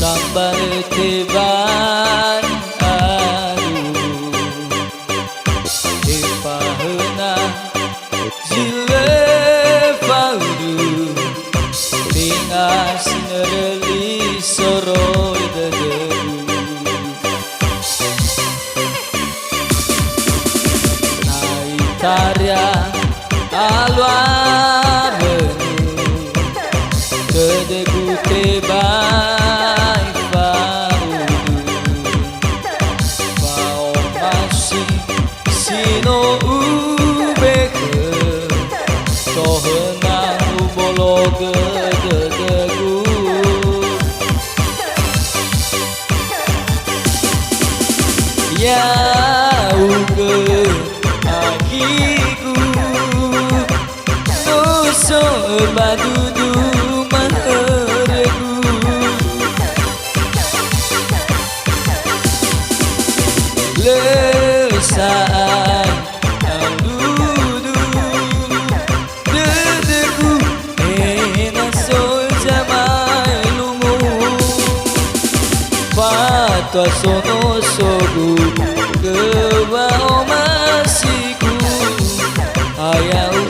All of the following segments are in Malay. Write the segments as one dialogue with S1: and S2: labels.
S1: sambal teban aduh epahena zile faudu tingas nereli soroi dedebu naitaria alwa dedebu tebai faudu fao masih sino ubeke tohena ubologe dedebu ya uge akiku nuso badudu lesaan aludu dedeku enasol jamai lumu fatwa sono sogu kewa omasiku ayau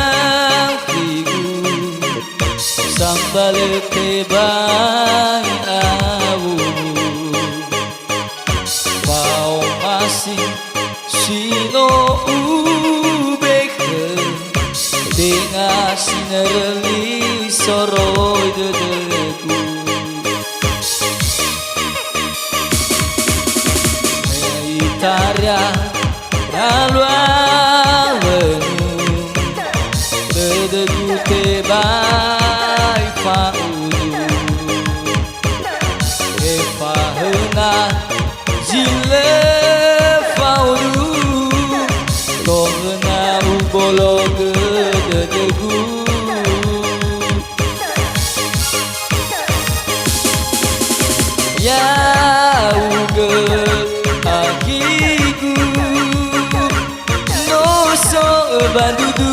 S1: penampiku sambal tebai awu pao masih sino ubeke dengan sinerli soroi dedeku meitaria alwa dedeku tebai faudu epahena zile faudu tohena ubologe dedeku ya uge akiku no so bandudu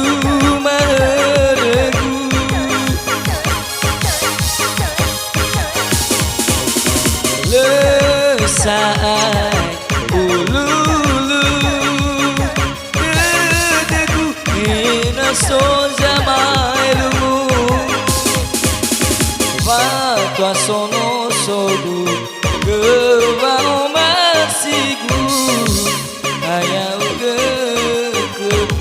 S1: lesai ululu dedeku enasol jamai lumu fatwa sono sogu kewa omasiku ayau kekeku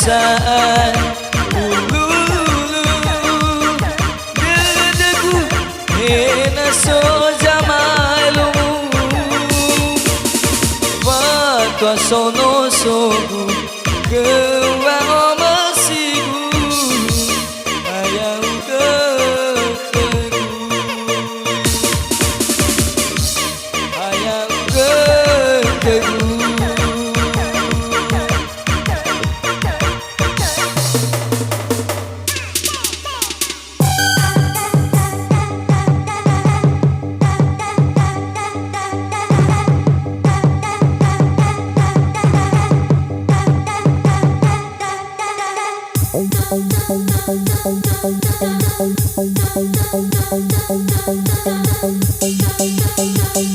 S1: perasaan ulu dedeku hena so jamailu Tua sono sogu Gewa omasigu Ayau kekegu Ayau kekegu
S2: Thank you.